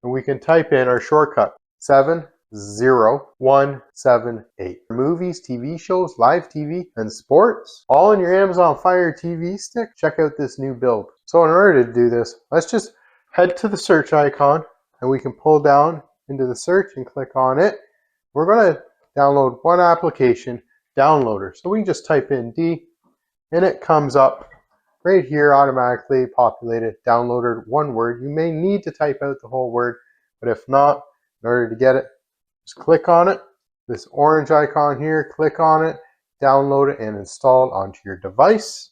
and we can type in our shortcut 70178. Movies, TV shows, live TV, and sports, all in your Amazon Fire TV stick. Check out this new build. So in order to do this, let's just head to the search icon, and we can pull down into the search and click on it. We're going to download one application, Downloader. So we can just type in D, and it comes up right here, automatically populated, downloaded, one word. You may need to type out the whole word, but if not, in order to get it, just click on it. This orange icon here, click on it, download it, and install it onto your device.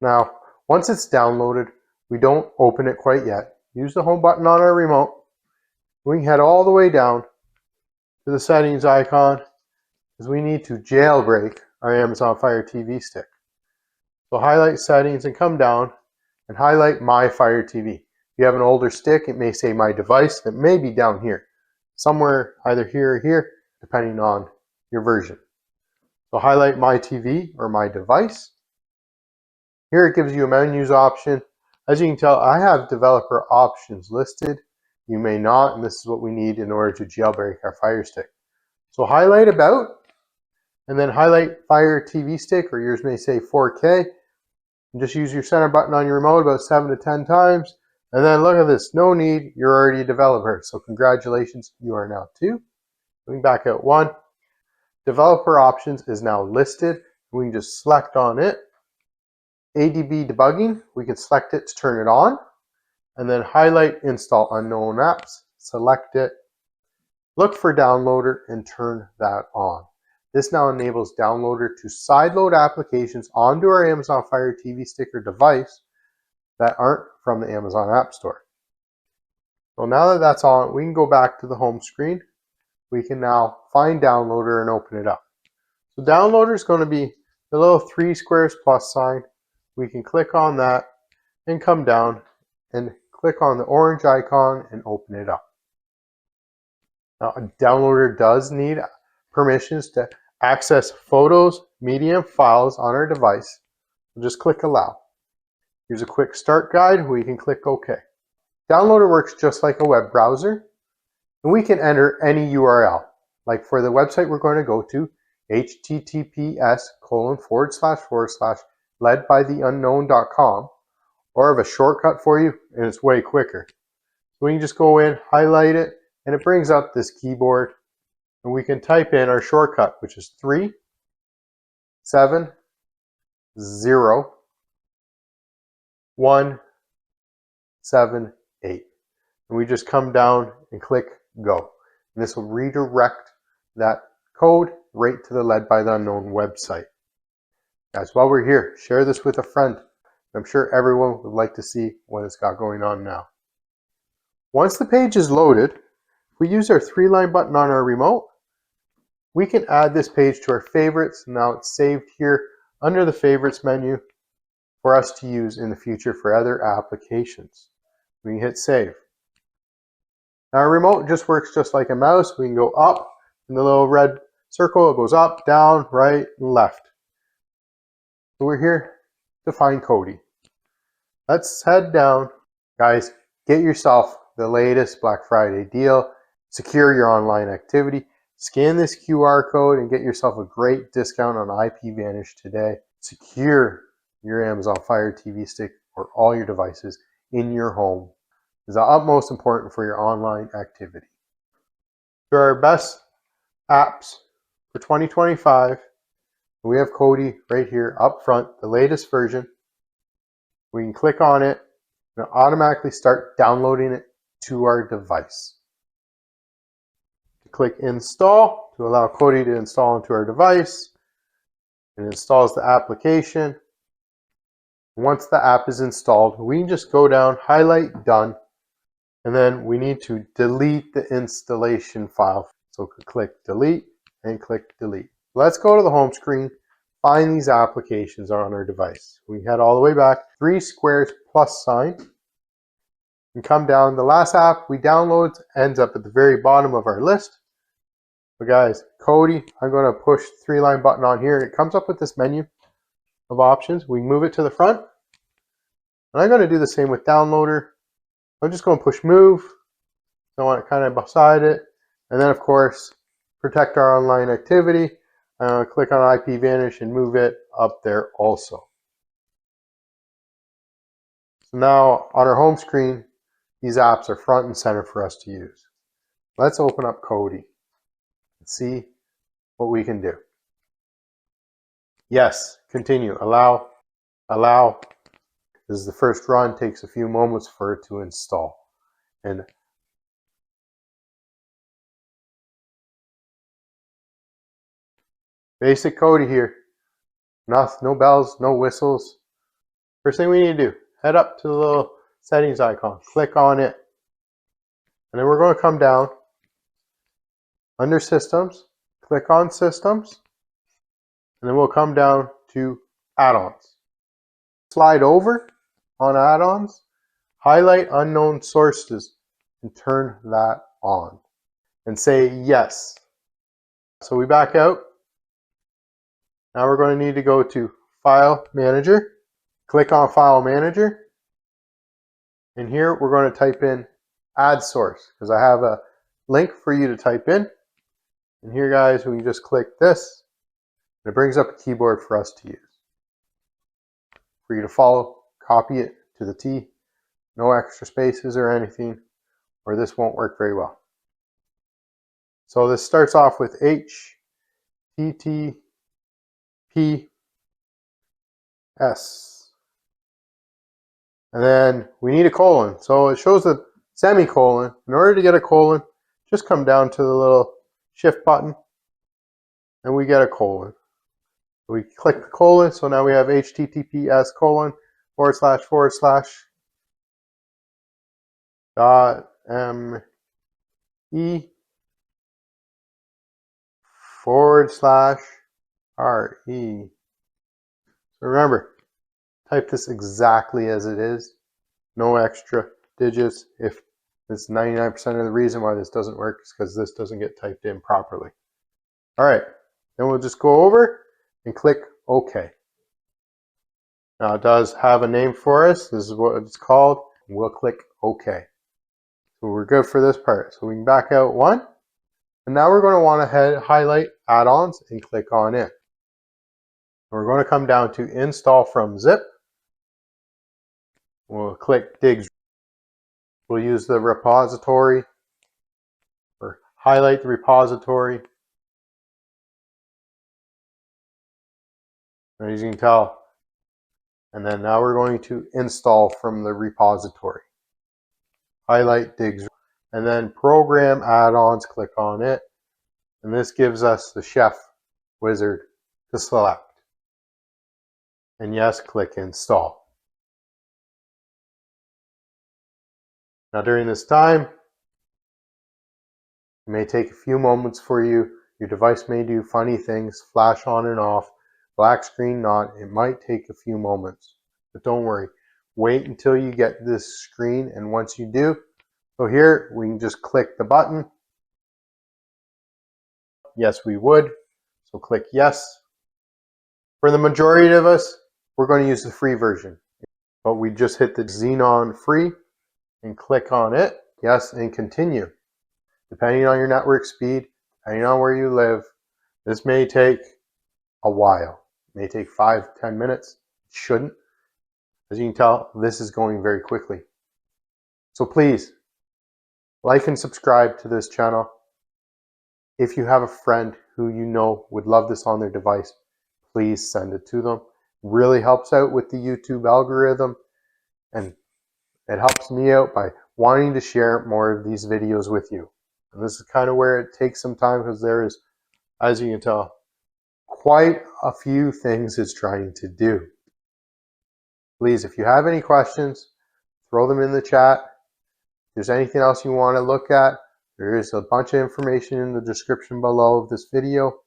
Now, once it's downloaded, we don't open it quite yet. Use the home button on our remote. We can head all the way down to the settings icon, because we need to jailbreak our Amazon Fire TV stick. So highlight settings and come down and highlight My Fire TV. If you have an older stick, it may say My Device. It may be down here, somewhere either here or here, depending on your version. So highlight My TV or My Device. Here it gives you a menus option. As you can tell, I have developer options listed. You may not, and this is what we need in order to jailbreak our Fire Stick. So highlight About, and then highlight Fire TV Stick, or yours may say 4K. And just use your center button on your remote about 7 to 10 times. And then look at this, no need, you're already a developer. So congratulations, you are now 2. Moving back out 1. Developer options is now listed. We can just select on it. ADB debugging, we can select it to turn it on. And then highlight install unknown apps, select it. Look for Downloader and turn that on. This now enables Downloader to sideload applications onto our Amazon Fire TV Stick or device that aren't from the Amazon App Store. So now that that's on, we can go back to the home screen. We can now find Downloader and open it up. So Downloader is going to be the little 3 squares plus sign. We can click on that and come down and click on the orange icon and open it up. Now, a Downloader does need permissions to access photos, media, and files on our device. We'll just click Allow. Here's a quick start guide where you can click OK. Downloader works just like a web browser, and we can enter any URL. Like for the website we're going to go to, https://ledbytheunknown.com, or I have a shortcut for you, and it's way quicker. So we can just go in, highlight it, and it brings up this keyboard. And we can type in our shortcut, which is 3701778. And we just come down and click Go. And this will redirect that code right to the Led by the Unknown website. Guys, while we're here, share this with a friend. I'm sure everyone would like to see what it's got going on now. Once the page is loaded, if we use our 3-line button on our remote, we can add this page to our favorites. Now it's saved here under the favorites menu for us to use in the future for other applications. We can hit save. Now our remote just works just like a mouse. We can go up in the little red circle. It goes up, down, right, and left. So we're here to find Kodi. Let's head down. Guys, get yourself the latest Black Friday deal. Secure your online activity. Scan this QR code and get yourself a great discount on IPVanish today. Secure your Amazon Fire TV Stick or all your devices in your home. Is the utmost important for your online activity. For our best apps for 2025, we have Kodi right here up front, the latest version. We can click on it and automatically start downloading it to our device. Click Install to allow Kodi to install into our device. It installs the application. Once the app is installed, we can just go down, highlight Done, and then we need to delete the installation file. So click Delete and click Delete. Let's go to the home screen, find these applications on our device. We head all the way back, 3 squares plus sign, and come down. The last app we download ends up at the very bottom of our list. But guys, Kodi, I'm going to push 3-line button on here, and it comes up with this menu of options. We move it to the front, and I'm going to do the same with Downloader. I'm just going to push Move, I want it kind of beside it. And then of course, protect our online activity. Click on IP Vanish and move it up there also. So now on our home screen, these apps are front and center for us to use. Let's open up Kodi and see what we can do. Yes, continue, allow. This is the first run, takes a few moments for it to install. And basic Kodi here. No bells, no whistles. First thing we need to do, head up to the little settings icon, click on it. And then we're going to come down under Systems, click on Systems, and then we'll come down to Add-ons. Slide over on Add-ons, highlight Unknown Sources, and turn that on. And say yes. So we back out. Now we're going to need to go to File Manager, click on File Manager, and here we're going to type in Add Source, because I have a link for you to type in. And here guys, we just click this, and it brings up a keyboard for us to use. For you to follow, copy it to the T, no extra spaces or anything, or this won't work very well. So this starts off with HTTPS. And then we need a colon. So it shows the semicolon. In order to get a colon, just come down to the little shift button and we get a colon. We click the colon, so now we have HTTPS : .me/re. So remember, type this exactly as it is. No extra digits. If it's 99% of the reason why this doesn't work is because this doesn't get typed in properly. All right, then we'll just go over and click OK. Now it does have a name for us. This is what it's called. We'll click OK. So we're good for this part. So we can back out one. And now we're going to want to highlight add-ons and click on it. We're going to come down to Install from Zip. We'll click Dig. We'll use the repository or highlight the repository. As you can tell. And then now we're going to install from the repository. Highlight Dig. And then Program Add-ons, click on it. And this gives us the Chef wizard to select. And yes, click Install. Now during this time, it may take a few moments for you. Your device may do funny things, flash on and off, black screen not. It might take a few moments, but don't worry. Wait until you get this screen, and once you do, so here we can just click the button. Yes, we would. So click yes. For the majority of us, we're going to use the free version, but we just hit the Xenon free and click on it. Yes, and continue. Depending on your network speed, depending on where you live, this may take a while. It may take 5-10 minutes. It shouldn't. As you can tell, this is going very quickly. So please, like and subscribe to this channel. If you have a friend who you know would love this on their device, please send it to them. It really helps out with the YouTube algorithm, and it helps me out by wanting to share more of these videos with you. And this is kind of where it takes some time, because there is, as you can tell, quite a few things it's trying to do. Please, if you have any questions, throw them in the chat. If there's anything else you want to look at, there is a bunch of information in the description below of this video.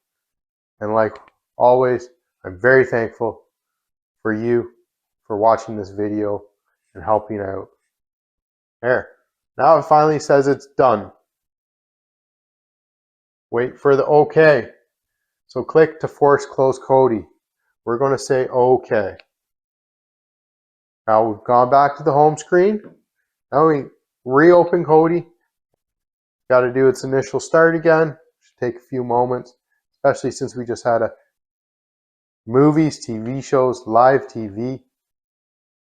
And like always, I'm very thankful for you for watching this video and helping out. There. Now it finally says it's done. Wait for the OK. So click to force close Kodi. We're going to say OK. Now we've gone back to the home screen. Now we reopen Kodi. got to do its initial start again. Should take a few moments, especially since we just had a movies, TV shows, live TV.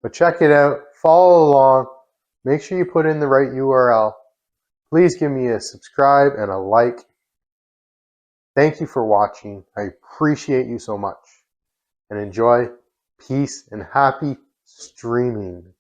But check it out, follow along, make sure you put in the right URL. Please give me a subscribe and a like. Thank you for watching. I appreciate you so much. And enjoy. Peace and happy streaming.